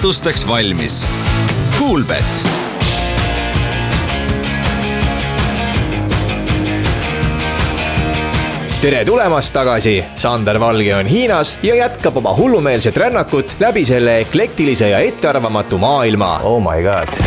üllatusteks valmis. Kuulbet. Tere tulemast tagasi! Sander Valge on Hiinas ja jätkab oma hullumeelset rännakut läbi selle eklektilise ja ettearvamatu maailma. Oh my god!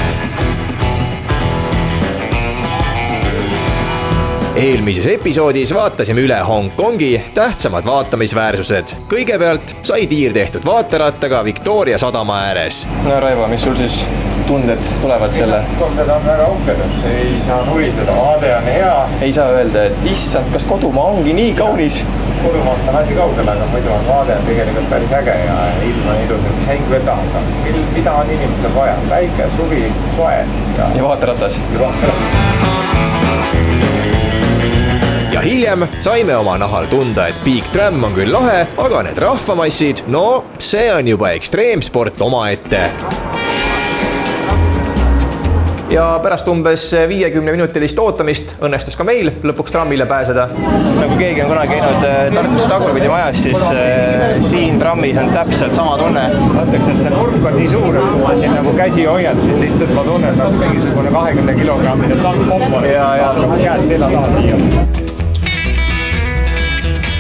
Eelmises episoodis vaatasime üle Hongkongi tähtsamad vaatamisväärsused. Kõigepealt sai tiir tehtud vaaterattaga Victoria sadama ääres. No Raivo, mis sul siis tunded tulevad selle? Tunded on väga uhked, et ei saa nuriseda, vaade on hea. Ei saa öelda, et issand, kas kodumaa ongi nii kaunis? Kodumaast on asi kaugel, aga muidu on vaade on tegelikult päris äge ja ilm on ilus, mis häng võtab. Mida on inimesel vaja? Väike, suvi, soe ja vaateratas. Ja hiljem saime oma nahal tunda, et Peak Tram on küll lahe, aga need rahvamassid, no see on juba ekstreemsport omaette. Ja pärast umbes 50-minutilist ootamist õnnestus ka meil lõpuks trammile pääseda. Nagu keegi on kunagi käinud Tartus Tagurpidi majas, siis siin trammis on täpselt sama tunne. Mõtleks, et see nurk on nii suur, et ma siin nagu käsi hoian, siis lihtsalt ma tunnen, et mingisugune 20 kilogrammine sandpommon jääd selja taha siia.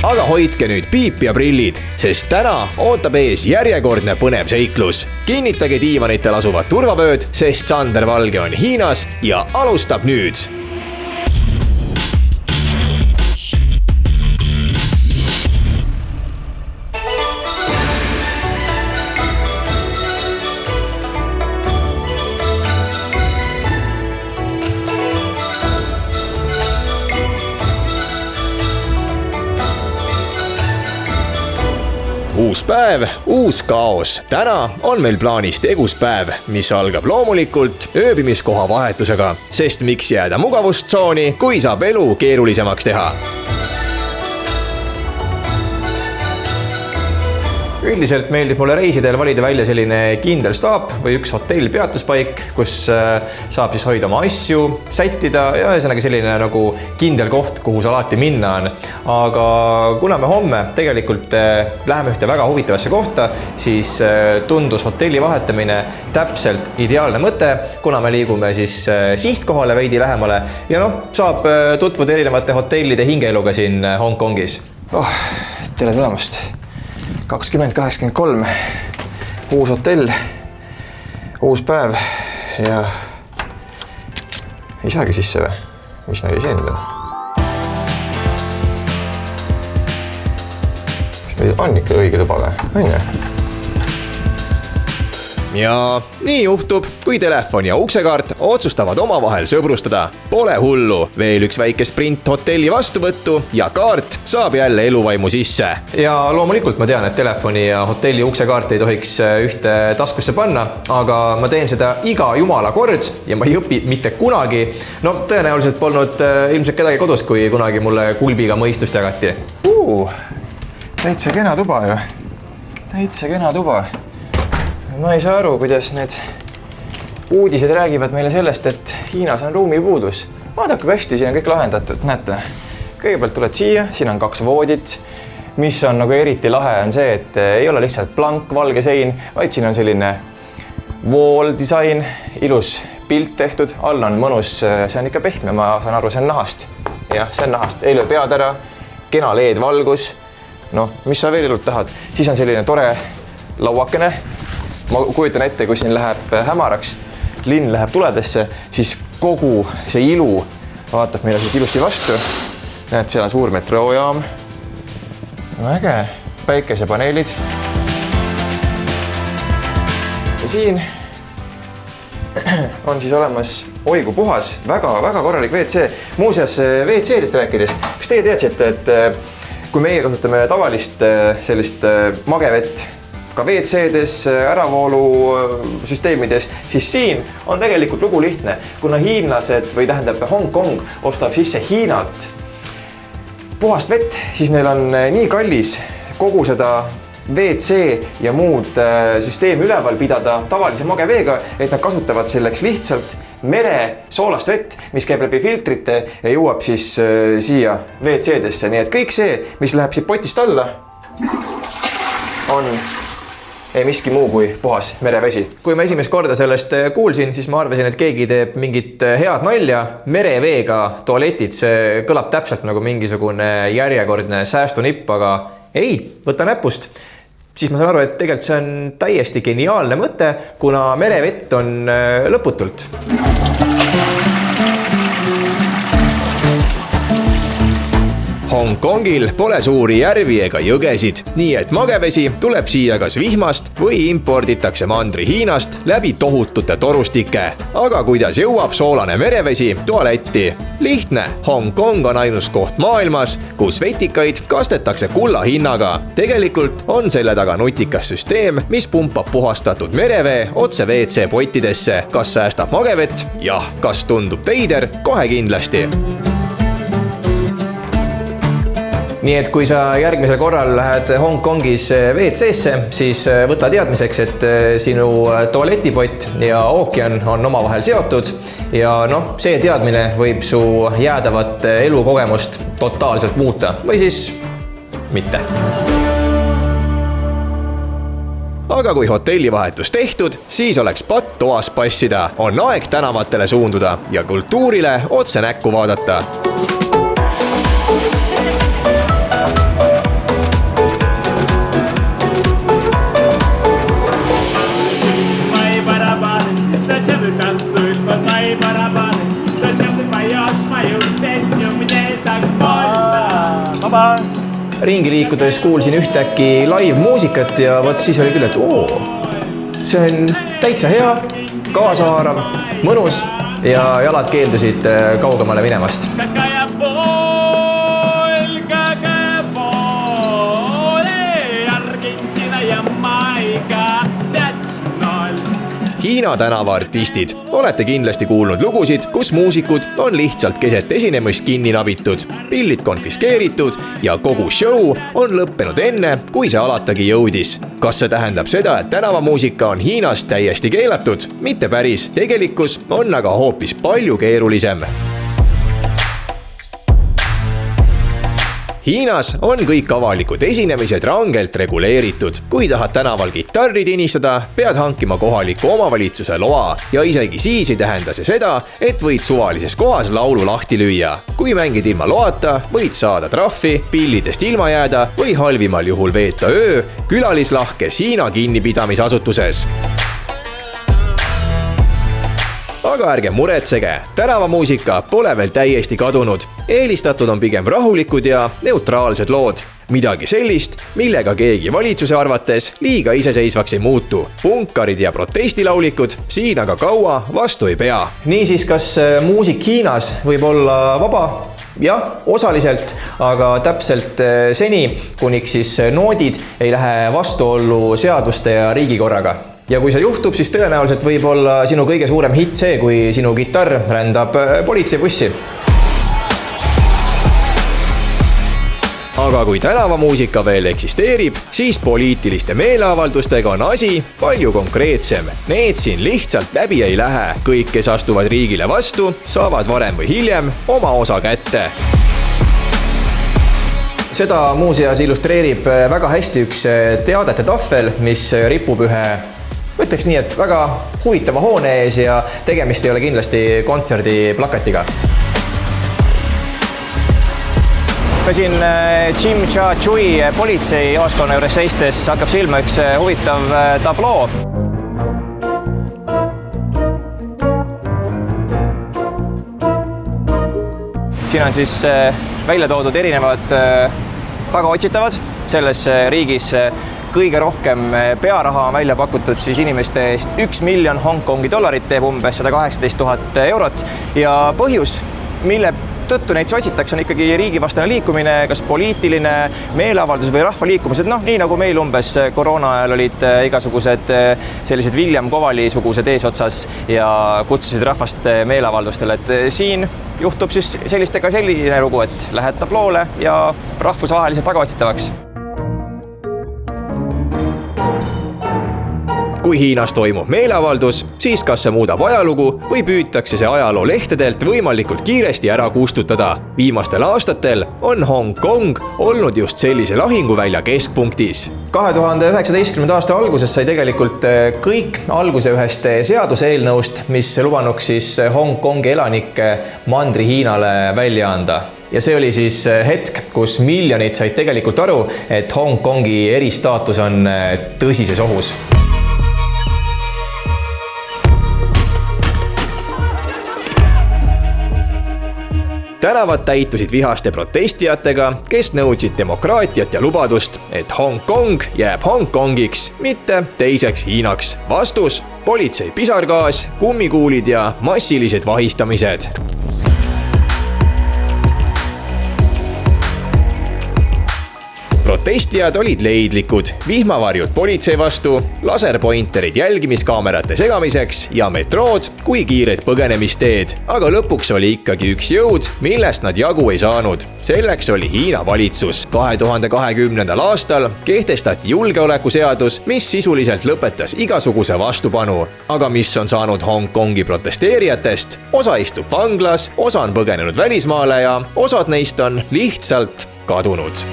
Aga hoidke nüüd piip ja prillid, sest täna ootab ees järjekordne põnev seiklus. Kinnitage diivanitel asuvad turvavööd, sest Sander Valge on Hiinas ja alustab nüüd. Uus päev, uus kaos. Täna on meil plaanis teguspäev, mis algab loomulikult ööbimiskoha vahetusega, sest miks jääda mugavustsooni, kui saab elu keerulisemaks teha. Üldiselt meeldib mulle reisidel valida välja selline kindel staap või üks hotell peatuspaik, kus saab siis hoida oma asju, sättida ja ühesõnaga selline nagu kindel koht, kuhu sa alati minna on. Aga kuna me homme tegelikult läheme ühte väga huvitavasse kohta, siis tundus hotelli vahetamine täpselt ideaalne mõte, kuna me liigume siis sihtkohale veidi lähemale ja saab tutvuda erinevate hotellide hingeeluga siin Hongkongis. Tere tulemast! 2083, uus hotell, uus päev ja ei saagi sisse või? Mis nad ei seendud? Mis meil on ikka õige tuba või? On ju? Ja nii juhtub, kui telefon ja uksekaart otsustavad omavahel sõbrustada. Pole hullu, veel üks väike sprint hotelli vastuvõttu ja kaart saab jälle eluvaimu sisse. Ja loomulikult ma tean, et telefoni ja hotelli uksekaart ei tohiks ühte taskusse panna, aga ma teen seda iga jumala kord ja ma ei õpi mitte kunagi. Tõenäoliselt polnud ilmselt kedagi kodus, kui kunagi mulle kulbiga mõistust jagati. Täitsa kena tuba ju. Täitsa kena tuba. Ma ei saa aru, kuidas need uudised räägivad meile sellest, et Hiinas on ruumipuudus. Vaadake, kui hästi siin on kõik lahendatud, näete. Kõigepealt tuled siia, siin on 2 voodit, mis on nagu eriti lahe on see, et ei ole lihtsalt blank valge sein, vaid siin on selline wall design, ilus pilt tehtud, all on mõnus, see on ikka pehme, ma saan aru, see on nahast. Jah, see on nahast, ei löö pead ära, kena LED-valgus, mis sa veel ilult tahad. Siis on selline tore lauakene. Ma kujutan ette, kui siin läheb hämaraks, linn läheb tuledesse, siis kogu see ilu vaatab meile siit ilusti vastu. Näed, seal on suur metroojaam. Äge, päikesepaneelid. Ja siin on siis olemas oigu puhas, väga korralik WC. Muuseas, WC-dest rääkides, kas teie teadsite, et kui meie kasutame tavalist sellist magevett, ka WC-des, äravoolu süsteemides, siis siin on tegelikult lugu lihtne. Kuna hiinlased või tähendab Hongkong ostab sisse Hiinalt puhast vett, siis neil on nii kallis kogu seda WC ja muud süsteemi üleval pidada tavalise mageveega, et nad kasutavad selleks lihtsalt mere soolast vett, mis käib läbi filtrite ja jõuab siis siia WC-desse. Nii et kõik see, mis läheb siit potist alla, on ei miski muu kui puhas merevesi. Kui ma esimest korda sellest kuulsin, siis ma arvasin, et keegi teeb mingit head nalja. Mereveega tualetid, see kõlab täpselt nagu mingisugune järjekordne säästunipp, aga ei, võta näpust. Siis ma saan aru, et tegelikult see on täiesti geniaalne mõte, kuna merevett on lõputult. Hongkongil pole suuri järvi ega jõgesid, nii et magevesi tuleb siia kas vihmast või imporditakse mandri Hiinast läbi tohutute torustike. Aga kuidas jõuab soolane merevesi tualetti? Lihtne, Hongkong on ainus koht maailmas, kus vetikaid kastetakse kulla hinnaga. Tegelikult on selle taga nutikas süsteem, mis pumpab puhastatud merevee otse WC pottidesse. Kas säästab magevett? Jah, kas tundub veider? Kohe kindlasti. Nii et kui sa järgmisel korral lähed Hongkongis WC-sse, siis võta teadmiseks, et sinu tualetipott ja ookean on omavahel seotud ja see teadmine võib su jäädavat elukogemust totaalselt muuta või siis mitte. Aga kui hotellivahetus tehtud, siis oleks patt toas passida. On aeg tänavatele suunduda ja kultuurile otse näkku vaadata. Ringi liikudes kuulsin ühtäkki live-muusikat ja võt siis oli küll, et see on täitsa hea, kaasahaarav, mõnus ja jalad keeldusid kaugemale minemast. Hiina tänavaartistid. Olete kindlasti kuulnud lugusid, kus muusikud on lihtsalt keset esinemist kinni nabitud, pillid konfiskeeritud ja kogu show on lõppenud enne, kui see alatagi jõudis. Kas see tähendab seda, et tänavamuusika on Hiinas täiesti keelatud? Mitte päris. Tegelikkus on aga hoopis palju keerulisem. Hiinas on kõik avalikud esinemised rangelt reguleeritud. Kui tahad tänaval kitarri tinistada, pead hankima kohaliku omavalitsuse loa ja isegi siis ei tähenda see seda, et võid suvalises kohas laulu lahti lüüa. Kui mängid ilma loata, võid saada trahvi, pillidest ilma jääda või halvimal juhul veeta öö külalislahkes Hiina kinnipidamisasutuses. Aga ärge muretsege, tänavamuusika pole veel täiesti kadunud. Eelistatud on pigem rahulikud ja neutraalsed lood. Midagi sellist, millega keegi valitsuse arvates liiga iseseisvaks ei muutu. Punkarid ja protestilaulikud siin aga kaua vastu ei pea. Niisiis, kas muusik Hiinas võib olla vaba? Jah, osaliselt, aga täpselt seni, kuniks siis noodid ei lähe vastuollu seaduste ja riigikorraga. Ja kui see juhtub, siis tõenäoliselt võib olla sinu kõige suurem hitt see, kui sinu kitarr rändab politseibussi. Aga kui tänavamuusika veel eksisteerib, siis poliitiliste meeleavaldustega on asi palju konkreetsem. Need siin lihtsalt läbi ei lähe. Kõik, kes astuvad riigile vastu, saavad varem või hiljem oma osa kätte. Seda muuseas illustreerib väga hästi üks teadete tahvel, mis ripub ühe, ütleks nii, et väga huvitava hoone ees ja tegemist ei ole kindlasti kontserdi plakatiga. Ka siin Jim Cha Chui politsei jaaskonna juures seistes hakkab silma üks huvitav tabloo. Siin on siis välja toodud erinevad tagaotsitavad. Selles riigis kõige rohkem pearaha on välja pakutud siis inimeste eest 1 miljon Hongkongi dollarit, teeb umbes 118 000 eurot. Ja põhjus, mille tõttu neid otsitakse, on ikkagi riigivastane liikumine, kas poliitiline meeleavaldus või rahvaliikumised, nii nagu meil umbes koroona ajal olid igasugused sellised William Kovali-sugused eesotsas ja kutsusid rahvast meeleavaldustele, et siin juhtub siis sellistega selline lugu, et lähed tabloole ja rahvusvaheliselt tagaotsitavaks. kui Hiinas toimub meeleavaldus, siis kas see muudab ajalugu või püütakse see ajaloo lehtedelt võimalikult kiiresti ära kustutada. Viimastel aastatel on Hong Kong olnud just sellise lahinguvälja keskpunktis. 2019. aasta alguses sai tegelikult kõik alguse ühest seaduseelnõust, mis lubanuks siis Hong Kongi elanikke Mandri-Hiinale välja anda. Ja see oli siis hetk, kus miljonid said tegelikult aru, et Hong Kongi eristaatus on tõsises ohus. Tänavad täitusid vihaste protestijatega, kes nõudsid demokraatiat ja lubadust, et Hong Kong jääb Hong Kongiks, mitte teiseks Hiinaks. Vastus: politsei pisargaas, kummikuulid ja massilised vahistamised. Protestijad olid leidlikud, vihmavarjud politsei vastu, laserpointerid jälgimiskaamerate segamiseks ja metrood kui kiired põgenemisteed. Aga lõpuks oli ikkagi üks jõud, millest nad jagu ei saanud. Selleks oli Hiina valitsus. 2020. aastal kehtestati julgeolekuseadus, mis sisuliselt lõpetas igasuguse vastupanu. Aga mis on saanud Hong Kongi protesteerijatest? Osa istub vanglas, osa on põgenenud välismaale ja osad neist on lihtsalt kadunud.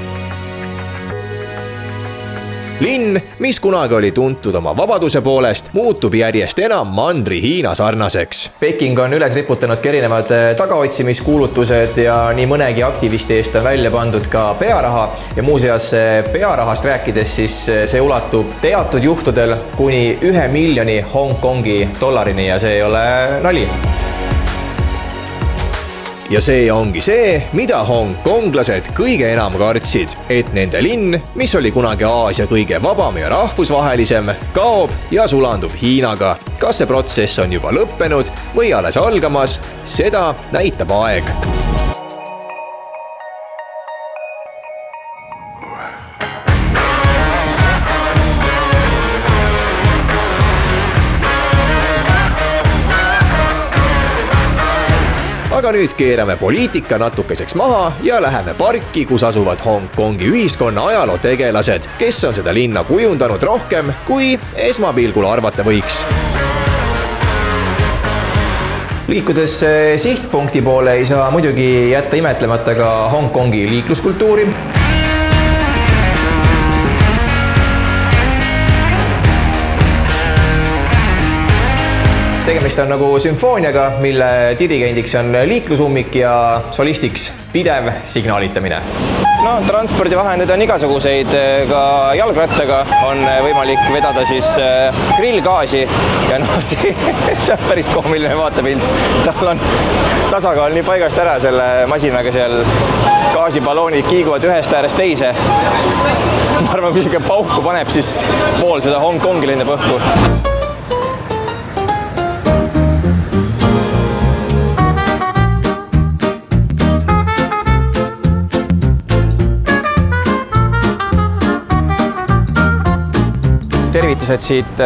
Linn, mis kunagi oli tuntud oma vabaduse poolest, muutub järjest enam Mandri-Hiina sarnaseks. Peking on üles riputanud erinevad tagaotsimiskuulutused ja nii mõnegi aktivisti eest on välja pandud ka pearaha. Ja muuseas pearahast rääkides, siis see ulatub teatud juhtudel kuni 1 miljoni Hong Kongi dollarini ja see ei ole nali. Ja see ongi see, mida hongkonglased kõige enam kartsid, et nende linn, mis oli kunagi Aasia kõige vabam ja rahvusvahelisem, kaob ja sulandub Hiinaga. Kas see protsess on juba lõppenud või alles algamas, seda näitab aeg. Aga nüüd keerame poliitika natukeseks maha ja läheme parki, kus asuvad Hong Kongi ühiskonna ajalootegelased, kes on seda linna kujundanud rohkem, kui esmapilgul arvata võiks. Liikudes sihtpunkti poole ei saa muidugi jätta imetlemata ka Hong Kongi liikluskultuuri. Tegemist on nagu sümfooniaga, mille dirigendiks on liiklusummik ja solistiks pidev signaalitamine. No, transpordivahendeid on igasuguseid, ka jalgrattaga on võimalik vedada siis grillgaasi ja see on päris koomiline vaatepilt. Tal on tasakaal nii paigast ära selle masinaga, seal gaasibaloonid kiiguvad ühest äärest teise. Ma arvan, kui siuke pauku paneb, siis pool seda Hong Kongi lendab õhku. Tervitused siit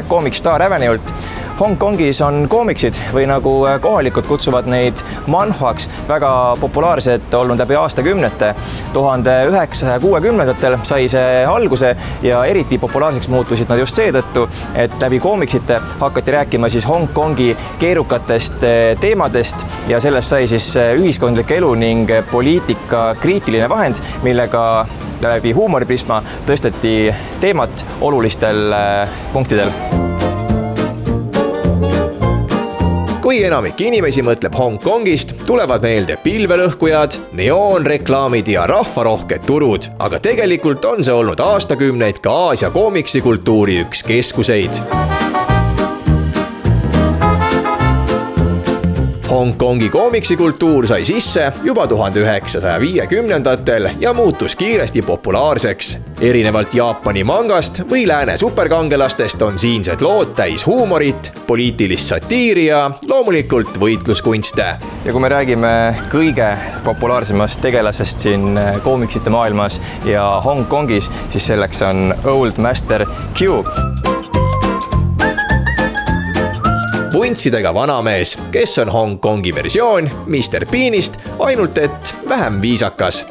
Comic Star Avenue'lt. Hong Kongis on koomiksid või nagu kohalikud kutsuvad neid manhwaks väga populaarsed olnud läbi aastakümnete. 1960-ndatel sai see alguse ja eriti populaarseks muutusid nad just seetõttu, et läbi koomiksite hakati rääkima siis Hong Kongi keerukatest teemadest ja sellest sai siis ühiskondlik elu ning poliitika kriitiline vahend, millega läbi huumoriprisma tõsteti teemat olulistel punktidel. Kui enamik inimesi mõtleb Hong Kongist, tulevad meelde pilvelõhkujad, neoonreklaamid ja rahvarohked turud, aga tegelikult on see olnud aastakümneid ka Aasia koomiksikultuuri üks keskuseid. Hong Kongi koomiksikultuur sai sisse juba 1950-ndatel ja muutus kiiresti populaarseks. Erinevalt Jaapani mangast või lääne superkangelastest on siinsed lood täis huumorit, poliitilist satiiri ja loomulikult võitluskunste. Ja kui me räägime kõige populaarsemast tegelasest siin koomiksite maailmas ja Hong Kongis, siis selleks on Old Master Q. Vuntsidega vanamees, kes on Hong Kongi versioon Mr. Beanist, ainult et vähem viisakas.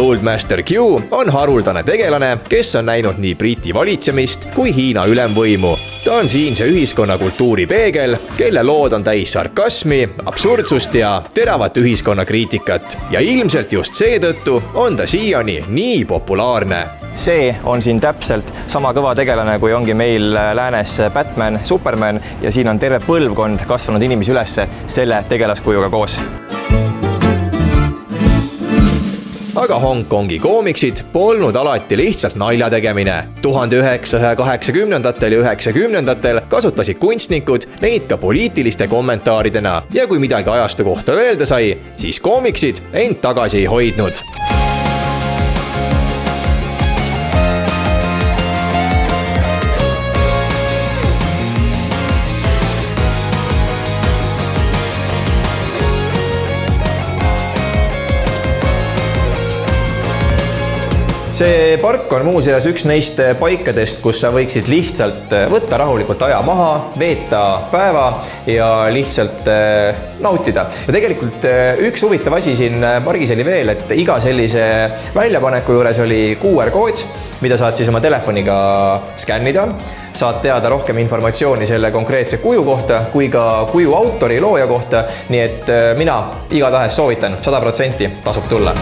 Old Master Q on haruldane tegelane, kes on näinud nii Briti valitsemist kui Hiina ülemvõimu. Ta on siinse ühiskonnakultuuri peegel, kelle lood on täis sarkasmi, absurdsust ja teravat ühiskonnakriitikat. Ja ilmselt just seetõttu on ta siiani nii populaarne. See on siin täpselt sama kõva tegelane, kui ongi meil läänes Batman, Superman ja siin on terve põlvkond kasvanud inimesi ülesse selle tegelaskujuga koos. Aga Hongkongi koomiksid polnud alati lihtsalt nalja tegemine. 1980-ndatel ja 90-ndatel kasutasid kunstnikud neid ka poliitiliste kommentaaridena ja kui midagi ajastu kohta öelda sai, siis koomiksid end tagasi ei hoidnud. See park on muuseas üks neist paikadest, kus sa võiksid lihtsalt võtta rahulikult aja maha, veeta päeva ja lihtsalt nautida. Ja tegelikult üks huvitav asi siin pargis oli veel, et iga sellise väljapaneku juures oli QR-kood, mida saad siis oma telefoniga skännida. Saad teada rohkem informatsiooni selle konkreetse kuju kohta kui ka kuju autori looja kohta, nii et mina igatahes soovitan 100% tasub tulla.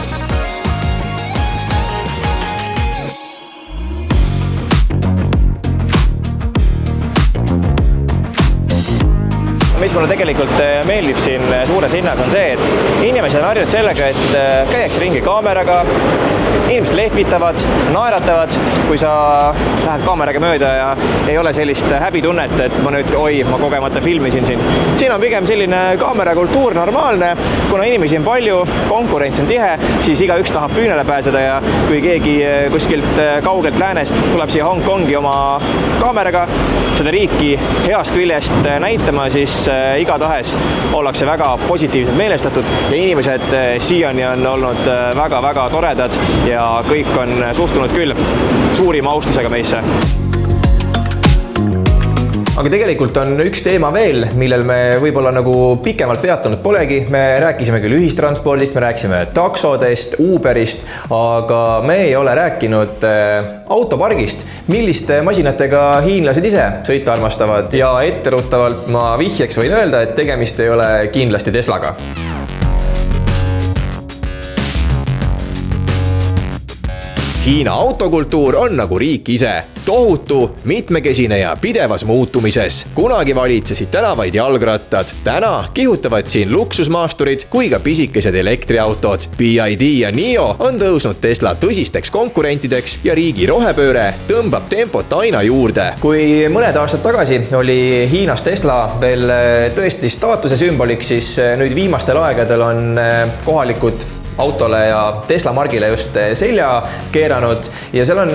Mis mulle tegelikult meeldib siin suures linnas on see, et inimesed on harjunud sellega, et käiakse ringi kaameraga, inimesed lehvitavad, naeratavad, kui sa lähed kaameraga mööda ja ei ole sellist häbitunnet, et ma nüüd, ma kogemata filmisin siin. Siin on pigem selline kaamerakultuur normaalne, kuna inimesi on palju, konkurents on tihe, siis igaüks tahab püünele pääseda ja kui keegi kuskilt kaugelt läänest tuleb siia Hongkongi oma kaameraga seda riiki heast küljest näitama, siis igatahes ollakse väga positiivselt meelestatud ja inimesed siiani on olnud väga-väga toredad ja kõik on suhtunud küll suurima austusega meisse. Aga tegelikult on üks teema veel, millel me võib-olla nagu pikemalt peatunud polegi. Me rääkisime küll ühistranspordist, me rääkisime taksodest, Uberist, aga me ei ole rääkinud autopargist. Milliste masinatega hiinlased ise sõita armastavad ja etteruttavalt ma vihjeks võin öelda, et tegemist ei ole kindlasti Teslaga. Hiina autokultuur on nagu riik ise, tohutu, mitmekesine ja pidevas muutumises. Kunagi valitsesid tänavaid jalgrattad, täna kihutavad siin luksusmaasturid kui ka pisikesed elektriautod. BYD ja NIO on tõusnud Tesla tõsisteks konkurentideks ja riigi rohepööre tõmbab tempot aina juurde. Kui mõned aastad tagasi oli Hiinas Tesla veel tõesti staatuse sümboliks, siis nüüd viimastel aegadel on kohalikud autole ja Tesla margile just selja keeranud ja seal on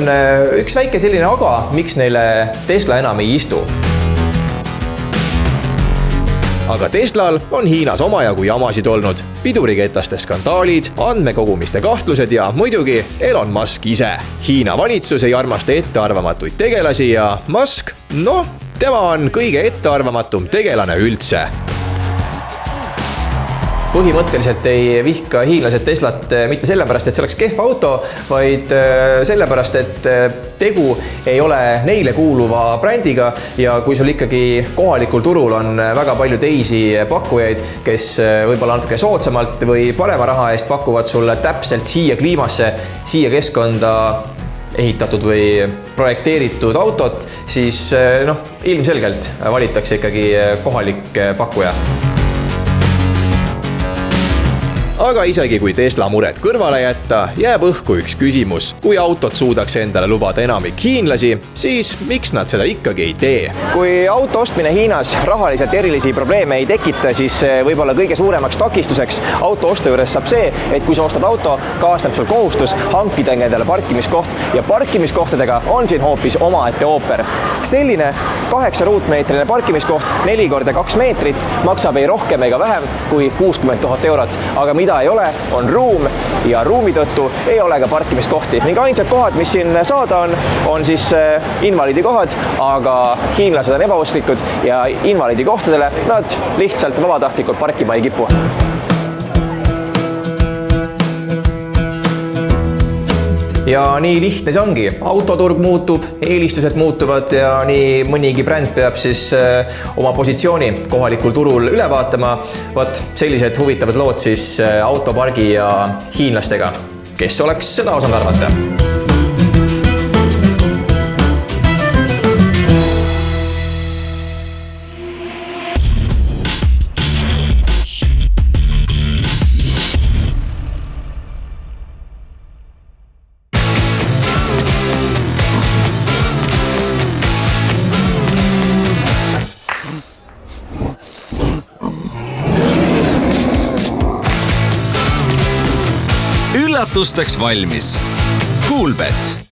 üks väike selline aga, miks neile Tesla enam ei istu. Aga Teslal on Hiinas omajagu jamasid olnud. Piduriketaste skandaalid, andmekogumiste kahtlused ja muidugi Elon Musk ise. Hiina valitsus ei armasta ettearvamatuid tegelasi ja Musk, tema on kõige ettearvamatum tegelane üldse. Põhimõtteliselt ei vihka hiinlased Teslat mitte sellepärast, et see oleks kehv auto, vaid sellepärast, et tegu ei ole neile kuuluva brändiga ja kui sul ikkagi kohalikul turul on väga palju teisi pakkujaid, kes võib-olla natuke soodsamalt või parema raha eest pakuvad sulle täpselt siia kliimasse, siia keskkonda ehitatud või projekteeritud autot, siis ilmselgelt valitakse ikkagi kohalik pakkuja. Aga isegi kui Tesla mured kõrvale jätta, jääb õhku üks küsimus. Kui autot suudaks endale lubada enamik hiinlasi, siis miks nad seda ikkagi ei tee? Kui auto ostmine Hiinas rahaliselt erilisi probleeme ei tekita, siis võib-olla kõige suuremaks takistuseks auto ostu juures saab see, et kui sa ostad auto, kaasneb sul kohustus hankida endale parkimiskoht ja parkimiskohtadega on siin hoopis omaette ooper. Selline 8 ruutmeetrine parkimiskoht 4x2 meetrit maksab ei rohkem ega vähem kui 60 000 eurot, aga mida ei ole, on ruum ja ruumi tõttu ei ole ka parkimiskohti. Ning ainsad kohad, mis siin saada on siis invaliidikohad, aga hiinlased on ebausklikud ja invaliidikohtadele nad lihtsalt vabatahtlikult parkima ei kipu. ja nii lihtne see ongi. Autoturg muutub, eelistused muutuvad ja nii mõnigi bränd peab siis oma positsiooni kohalikul turul üle vaatama. Vot sellised huvitavad lood siis autopargi ja hiinlastega. Kes oleks seda osanud arvata? Üllatusteks valmis. Kuulbet.